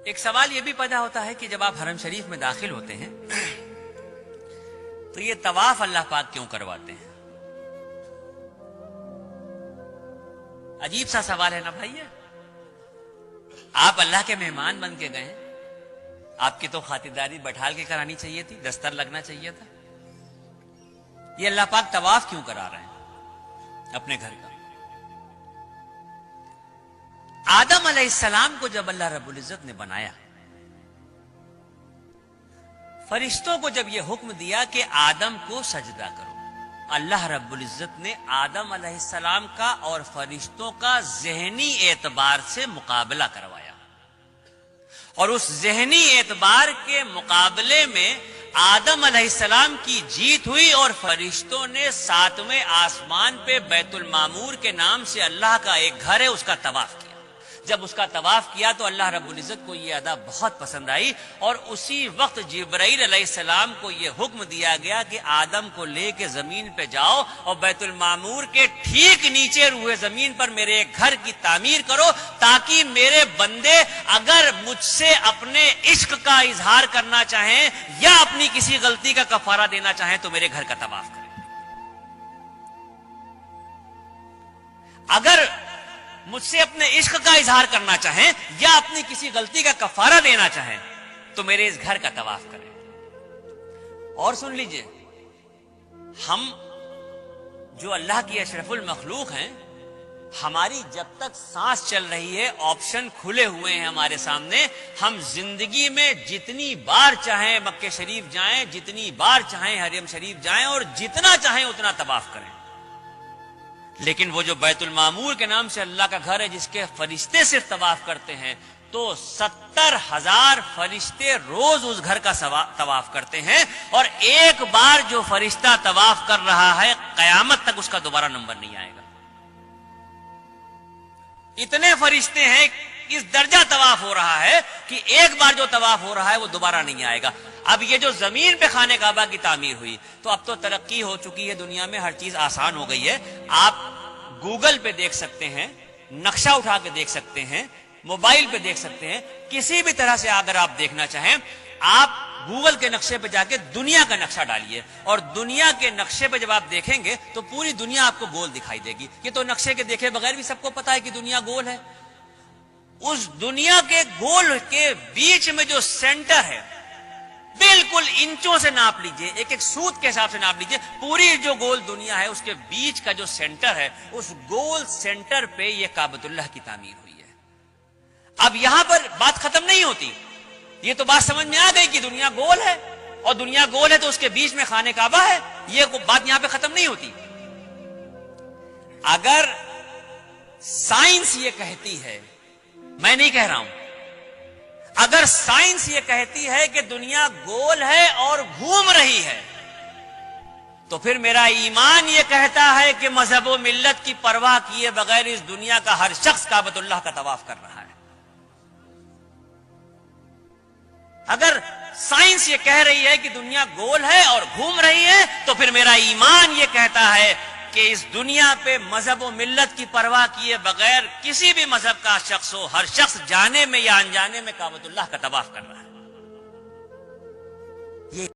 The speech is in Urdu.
ایک سوال یہ بھی پیدا ہوتا ہے کہ جب آپ حرم شریف میں داخل ہوتے ہیں تو یہ طواف اللہ پاک کیوں کرواتے ہیں؟ عجیب سا سوال ہے نا بھائی. آپ اللہ کے مہمان بن کے گئے، آپ کی تو خاطرداری بٹھال کے کرانی چاہیے تھی، دستر لگنا چاہیے تھا. یہ اللہ پاک طواف کیوں کرا رہے ہیں اپنے گھر کا؟ آدم علیہ السلام کو جب اللہ رب العزت نے بنایا، فرشتوں کو جب یہ حکم دیا کہ آدم کو سجدہ کرو، اللہ رب العزت نے آدم علیہ السلام کا اور فرشتوں کا ذہنی اعتبار سے مقابلہ کروایا، اور اس ذہنی اعتبار کے مقابلے میں آدم علیہ السلام کی جیت ہوئی، اور فرشتوں نے 7ویں آسمان پہ بیت المعمور کے نام سے اللہ کا ایک گھر ہے اس کا طواف کیا. جب اس کا طواف کیا تو اللہ رب العزت کو یہ ادا بہت پسند آئی، اور اسی وقت جبرائیل علیہ السلام کو یہ حکم دیا گیا کہ آدم کو لے کے زمین پہ جاؤ اور بیت المعمور کے ٹھیک نیچے روئے زمین پر میرے ایک گھر کی تعمیر کرو، تاکہ میرے بندے اگر مجھ سے اپنے عشق کا اظہار کرنا چاہیں یا اپنی کسی غلطی کا کفارہ دینا چاہیں تو میرے گھر کا طواف کریں. اگر مجھ سے اپنے عشق کا اظہار کرنا چاہیں یا اپنی کسی غلطی کا کفارہ دینا چاہیں تو میرے اس گھر کا طواف کریں. اور سن لیجئے، ہم جو اللہ کی اشرف المخلوق ہیں، ہماری جب تک سانس چل رہی ہے آپشن کھلے ہوئے ہیں ہمارے سامنے. ہم زندگی میں جتنی بار چاہیں مکہ شریف جائیں، جتنی بار چاہیں حرم شریف جائیں، اور جتنا چاہیں اتنا طواف کریں. لیکن وہ جو بیت المعمور کے نام سے اللہ کا گھر ہے جس کے فرشتے صرف طواف کرتے ہیں، تو 70,000 فرشتے روز اس گھر کا طواف کرتے ہیں، اور ایک بار جو فرشتہ طواف کر رہا ہے قیامت تک اس کا دوبارہ نمبر نہیں آئے گا. اتنے فرشتے ہیں، اس درجہ طواف ہو رہا ہے کہ ایک بار جو طواف ہو رہا ہے وہ دوبارہ نہیں آئے گا. اب یہ جو زمین پہ خانہ کعبہ کی تعمیر ہوئی، تو اب تو ترقی ہو چکی ہے دنیا میں، ہر چیز آسان ہو گئی ہے. آپ گوگل پہ دیکھ سکتے ہیں، نقشہ اٹھا کے دیکھ سکتے ہیں، موبائل پہ دیکھ سکتے ہیں، کسی بھی طرح سے اگر آپ دیکھنا چاہیں، آپ گوگل کے نقشے پہ جا کے دنیا کا نقشہ ڈالیے، اور دنیا کے نقشے پہ جب آپ دیکھیں گے تو پوری دنیا آپ کو گول دکھائی دے گی. یہ تو نقشے کے دیکھے بغیر بھی سب کو پتا ہے کہ دنیا گول ہے. اس دنیا کے گول کے بیچ میں جو سینٹر ہے، بالکل انچوں سے ناپ لیجئے، ایک ایک سوت کے حساب سے ناپ لیجئے، پوری جو گول دنیا ہے اس کے بیچ کا جو سینٹر ہے، اس گول سینٹر پہ یہ کعبۃ اللہ کی تعمیر ہوئی ہے. اب یہاں پر بات ختم نہیں ہوتی. یہ تو بات سمجھ میں آ گئی کہ دنیا گول ہے، اور دنیا گول ہے تو اس کے بیچ میں خانہ کعبہ ہے. یہ بات یہاں پہ ختم نہیں ہوتی. اگر سائنس یہ کہتی ہے، میں نہیں کہہ رہا ہوں، اگر سائنس یہ کہتی ہے کہ دنیا گول ہے اور گھوم رہی ہے، تو پھر میرا ایمان یہ کہتا ہے کہ مذہب و ملت کی پرواہ کیے بغیر اس دنیا کا ہر شخص کعبۃ اللہ کا طواف کر رہا ہے. اگر سائنس یہ کہہ رہی ہے کہ دنیا گول ہے اور گھوم رہی ہے، تو پھر میرا ایمان یہ کہتا ہے کہ اس دنیا پہ مذہب و ملت کی پرواہ کیے بغیر کسی بھی مذہب کا شخص ہو، ہر شخص جانے میں یا انجانے میں کعبۃ اللہ کا طواف کر رہا ہے.